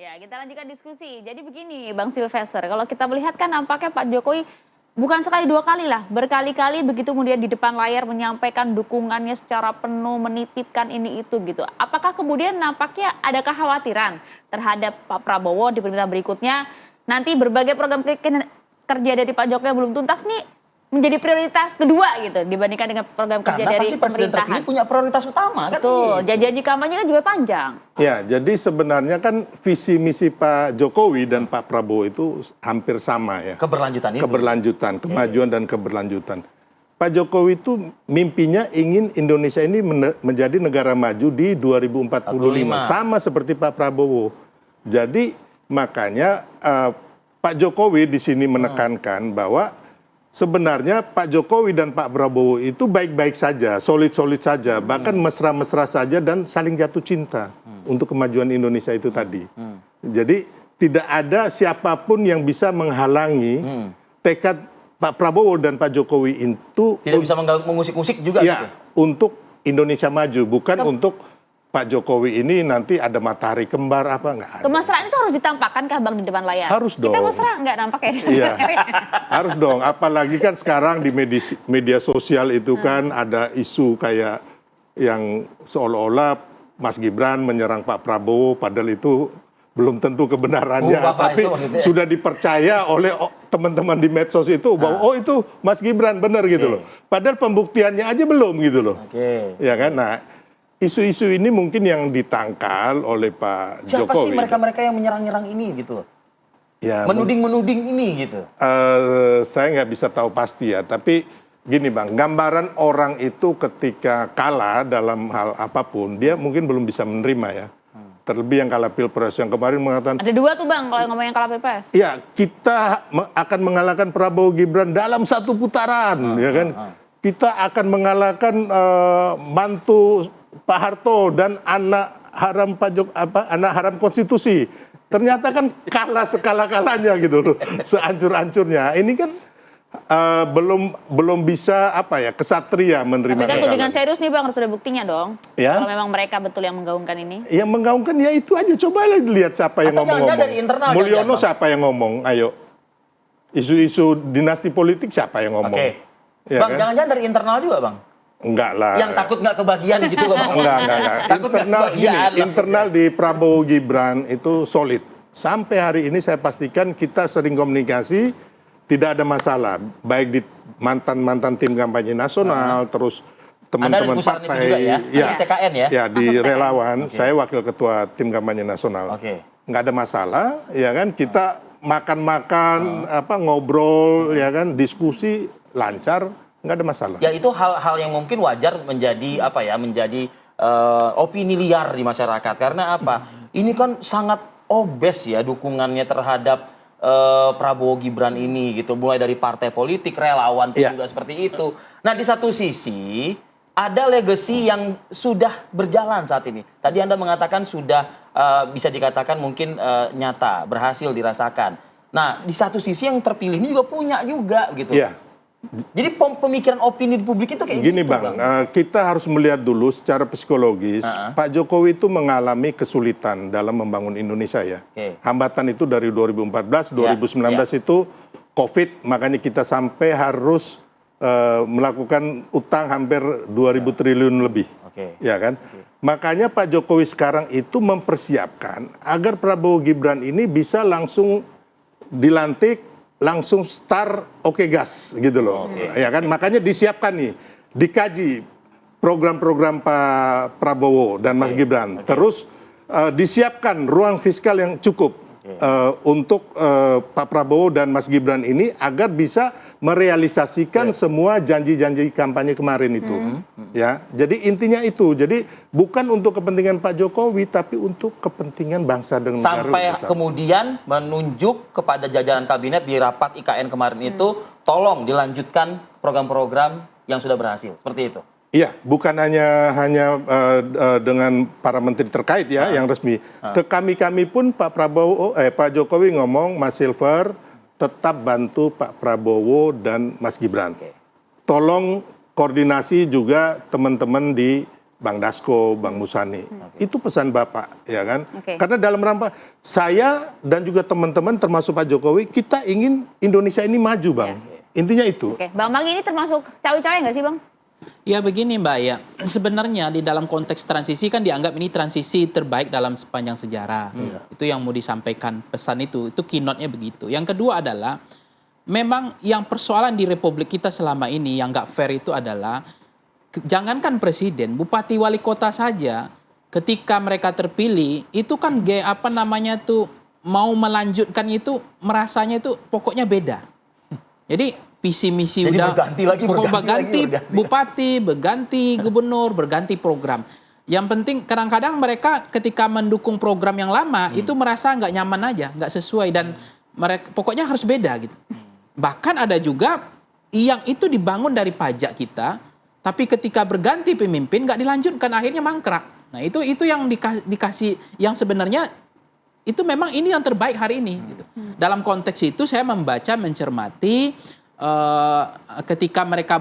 Ya, kita lanjutkan diskusi. Jadi begini, Bang Silvester, kalau kita melihat kan nampaknya Pak Jokowi bukan sekali dua kali lah, berkali-kali begitu kemudian di depan layar menyampaikan dukungannya secara penuh, menitipkan ini itu gitu. Apakah kemudian nampaknya ada kekhawatiran terhadap Pak Prabowo di pemerintahan berikutnya, nanti berbagai program kerja dari Pak Jokowi yang belum tuntas nih menjadi prioritas kedua gitu dibandingkan dengan program kerja Karena dari pasti presiden terpilih pemerintahan. punya prioritas utama kan. Betul, gitu. janji kampanye kan juga panjang. Ya, jadi sebenarnya kan visi misi Pak Jokowi dan Pak Prabowo itu hampir sama ya. Keberlanjutan itu. Keberlanjutan, kemajuan dan keberlanjutan. Pak Jokowi itu mimpinya ingin Indonesia ini menjadi negara maju di 2045, sama seperti Pak Prabowo. Jadi makanya Pak Jokowi di sini menekankan bahwa sebenarnya Pak Jokowi dan Pak Prabowo itu baik-baik saja, solid-solid saja, bahkan mesra-mesra saja dan saling jatuh cinta untuk kemajuan Indonesia itu tadi. Jadi tidak ada siapapun yang bisa menghalangi tekad Pak Prabowo dan Pak Jokowi itu Tidak bisa mengusik-usik juga ya, gitu. untuk Indonesia maju, bukan untuk Pak Jokowi ini nanti ada matahari kembar apa enggak ada. Kemesraan itu harus ditampakkan kah Bang di depan layar? Harus dong. Kita mesra nggak nampaknya? Iya, harus dong. Apalagi kan sekarang di media sosial itu kan ada isu kayak yang seolah-olah Mas Gibran menyerang Pak Prabowo, padahal itu belum tentu kebenarannya. Tapi sudah dipercaya oleh teman-teman di medsos itu bahwa oh itu Mas Gibran benar gitu loh. Padahal pembuktiannya aja belum gitu loh. Ya kan? Nah, isu-isu ini mungkin yang ditangkal oleh Pak Siapa Jokowi. Siapa sih mereka-mereka yang menyerang-nyerang ini gitu loh? Ya, menuding-menuding ini gitu. Saya nggak bisa tahu pasti ya, tapi gini Bang, gambaran orang itu ketika kalah dalam hal apapun, dia mungkin belum bisa menerima ya. Terlebih yang kalah Pilpres yang kemarin mengatakan. Ada dua tuh Bang kalau ngomongin kalah Pilpres. Ya, kita akan mengalahkan Prabowo Gibran dalam satu putaran, ya kan? Kita akan mengalahkan mantu Pak Harto dan anak haram anak haram konstitusi. Ternyata kan kalah sekala-kalanya gitu loh, sehancur-hancurnya. Ini kan belum bisa kesatria menerima. Tapi kan tudingan serius nih Bang, harus ada buktinya dong. Ya? Kalau memang mereka betul yang menggaungkan ini. Yang menggaungkan ya itu aja, coba lihat siapa yang ngomong-ngomong. Dari internal Mulyono siapa yang ngomong? Ayo. Isu-isu dinasti politik siapa yang ngomong? Ya, Bang, jangan-jangan dari internal juga Bang? Enggak lah. Yang takut nggak kebagian gitu loh Bang? Enggak. Internal di Prabowo Gibran itu solid. Sampai hari ini saya pastikan kita sering komunikasi, tidak ada masalah. Baik di mantan-mantan tim kampanye nasional, terus teman-teman partai. Ya, TKN ya? Ya, di relawan. Saya wakil ketua tim kampanye nasional. Nggak ada masalah, ya kan? Kita makan-makan, ngobrol, ya kan? Diskusi lancar. Nggak ada masalah. Ya itu hal-hal yang mungkin wajar menjadi menjadi opini liar di masyarakat. Karena apa? Ini kan sangat obes ya dukungannya terhadap Prabowo Gibran ini gitu. Mulai dari partai politik, relawan juga seperti itu. Nah di satu sisi ada legacy yang sudah berjalan saat ini. Tadi Anda mengatakan sudah bisa dikatakan mungkin nyata, berhasil dirasakan. Nah di satu sisi yang terpilih ini juga punya juga gitu. Iya. Jadi pemikiran opini di publik itu kayak gini gitu, Bang. Kita harus melihat dulu secara psikologis, Pak Jokowi itu mengalami kesulitan dalam membangun Indonesia ya. Hambatan itu dari 2014, 2019 itu COVID, makanya kita sampai harus melakukan utang hampir 2.000 triliun lebih. Ya kan? Makanya Pak Jokowi sekarang itu mempersiapkan agar Prabowo Gibran ini bisa langsung dilantik, langsung start gas gitu loh. Ya kan, makanya disiapkan nih, dikaji program-program Pak Prabowo dan Mas Gibran. Terus disiapkan ruang fiskal yang cukup untuk Pak Prabowo dan Mas Gibran ini agar bisa merealisasikan semua janji-janji kampanye kemarin itu. Ya, jadi intinya itu. Jadi bukan untuk kepentingan Pak Jokowi, tapi untuk kepentingan bangsa dan negara. Sampai kemudian menunjuk kepada jajaran kabinet di rapat IKN kemarin itu, tolong dilanjutkan program-program yang sudah berhasil. Seperti itu. Iya, bukan hanya dengan para menteri terkait ya yang resmi. Ke kami pun Pak Jokowi ngomong, Mas Silver tetap bantu Pak Prabowo dan Mas Gibran. Tolong koordinasi juga teman-teman di Bang Dasko, Bang Musani. Itu pesan Bapak, ya kan? Oke. Karena dalam rangka saya dan juga teman-teman termasuk Pak Jokowi, kita ingin Indonesia ini maju, Bang. Intinya itu. Oke, Bang Magi ini termasuk cawe-cawe nggak sih, Bang? Ya begini Mbak ya, sebenarnya di dalam konteks transisi kan dianggap ini transisi terbaik dalam sepanjang sejarah. Itu yang mau disampaikan pesan itu keynote-nya begitu. Yang kedua adalah, memang yang persoalan di Republik kita selama ini yang nggak fair itu adalah, jangankan presiden, bupati wali kota saja ketika mereka terpilih itu kan mau melanjutkan itu merasanya itu pokoknya beda. Jadi visi misi jadi udah berganti bupati, berganti gubernur, berganti program. Yang penting kadang-kadang mereka ketika mendukung program yang lama itu merasa nggak nyaman aja, nggak sesuai dan mereka pokoknya harus beda gitu. Bahkan ada juga yang itu dibangun dari pajak kita, tapi ketika berganti pemimpin nggak dilanjutkan, akhirnya mangkrak. Nah itu yang dikasih yang sebenarnya itu memang ini yang terbaik hari ini. Gitu. Dalam konteks itu saya membaca, mencermati ketika mereka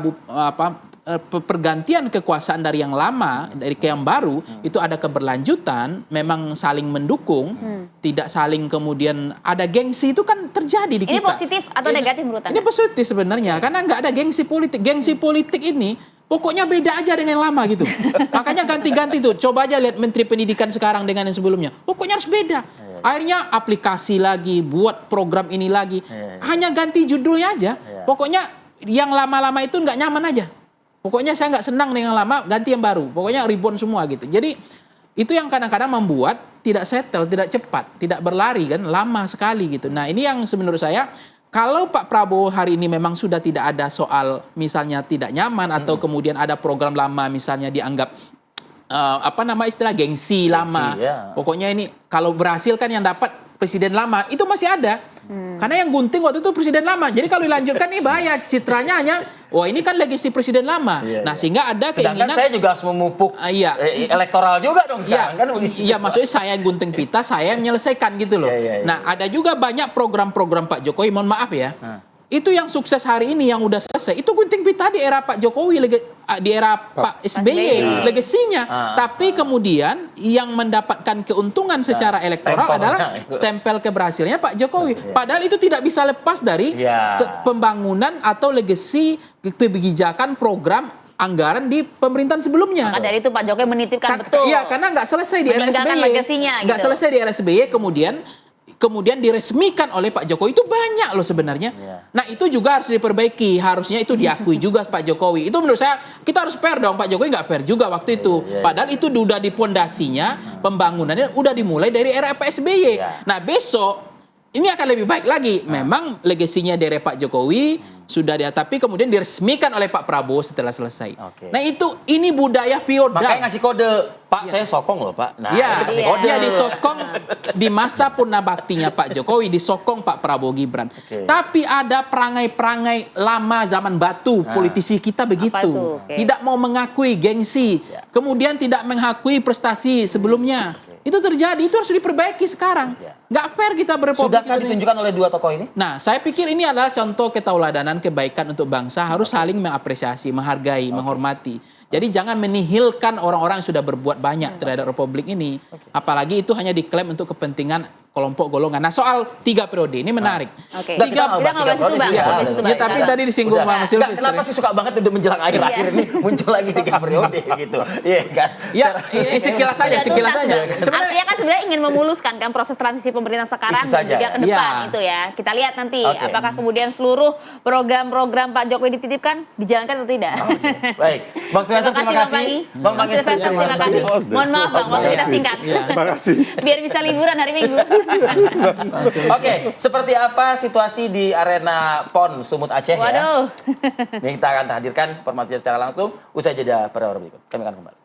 pergantian kekuasaan dari yang lama dari ke yang baru itu ada keberlanjutan, memang saling mendukung, tidak saling kemudian ada gengsi itu kan terjadi di kita. Ini positif atau negatif menurut Anda? Ini positif sebenarnya karena nggak ada gengsi politik. Gengsi politik ini pokoknya beda aja dengan yang lama gitu. Makanya ganti-ganti tuh. Coba aja lihat Menteri Pendidikan sekarang dengan yang sebelumnya. Pokoknya harus beda. Akhirnya aplikasi lagi, buat program ini lagi. Hanya ganti judulnya aja. Pokoknya yang lama-lama itu nggak nyaman aja. Pokoknya saya nggak senang dengan lama, ganti yang baru. Pokoknya ribon semua gitu. Jadi itu yang kadang-kadang membuat tidak settle, tidak cepat, tidak berlari kan, lama sekali gitu. Nah ini yang menurut saya, kalau Pak Prabowo hari ini memang sudah tidak ada soal misalnya tidak nyaman atau kemudian ada program lama misalnya dianggap istilah gengsi lama. Pokoknya ini kalau berhasil kan yang dapat presiden lama itu masih ada. Karena yang gunting waktu itu presiden lama. Jadi kalau dilanjutkan ini bahaya, citranya hanya wah ini kan legasi presiden lama. Nah sehingga ada keinginan. Sedangkan saya juga harus memupuk elektoral juga dong sekarang kan begitu. Iya maksudnya saya yang gunting pita, saya yang menyelesaikan gitu loh. Nah ada juga banyak program-program Pak Jokowi, mohon maaf ya. Itu yang sukses hari ini yang udah selesai. Itu gunting pita di era Pak Jokowi, di era Pak SBY, legasinya. Tapi kemudian yang mendapatkan keuntungan secara elektoral adalah stempel keberhasilannya Pak Jokowi. Padahal itu tidak bisa lepas dari pembangunan atau legasi kebijakan program anggaran di pemerintahan sebelumnya. Maka dari itu Pak Jokowi menitipkan betul. Iya, karena nggak selesai di era SBY. Nggak selesai di era SBY, kemudian diresmikan oleh Pak Jokowi itu banyak loh sebenarnya. Nah itu juga harus diperbaiki, harusnya itu diakui juga Pak Jokowi. Itu menurut saya kita harus fair dong, Pak Jokowi nggak fair juga waktu itu. Padahal itu udah di pondasinya, pembangunannya udah dimulai dari era Pak SBY. Nah besok ini akan lebih baik lagi. Memang legasinya dari Pak Jokowi sudah tapi kemudian diresmikan oleh Pak Prabowo setelah selesai. Nah ini budaya feodal. Makanya ngasih kode, Pak saya sokong loh Pak. Nah itu kasih kode. Dia disokong di masa purnabaktinya Pak Jokowi, disokong Pak Prabowo Gibran. Tapi ada perangai-perangai lama zaman batu, politisi kita begitu. Tidak mau mengakui gengsi, kemudian tidak mengakui prestasi sebelumnya. Itu terjadi, itu harus diperbaiki sekarang. Nggak fair kita berpolitik. Sudahkah ditunjukkan oleh dua tokoh ini? Nah, saya pikir ini adalah contoh ketauladanan kebaikan untuk bangsa, harus saling mengapresiasi, menghargai, menghormati. Jadi jangan menihilkan orang-orang yang sudah berbuat banyak terhadap Republik ini. Apalagi itu hanya diklaim untuk kepentingan kelompok golongan. Nah soal 3 periode ini menarik. Kita nggak bahas itu Bang. Tapi tadi disinggung Bang Silvester. Kenapa sih suka banget udah menjelang akhir-akhir ini muncul lagi 3 periode gitu. Iya kan? Ya sekilas saja. Artinya kan sebenarnya ingin memuluskan kan proses transisi pemerintahan sekarang dan juga ke depan itu ya. Kita lihat nanti apakah kemudian seluruh program-program Pak Jokowi dititipkan dijalankan atau tidak. Baik. Bang Silvester terima kasih. Bang Silvester terima kasih. Mohon maaf Bang, waktu kita singkat. Terima kasih. Biar bisa liburan hari Minggu. Oke, seperti apa situasi di arena PON Sumut Aceh ya? Ini kita akan hadirkan informasinya secara langsung usai jeda pada berikut. Kami akan kembali.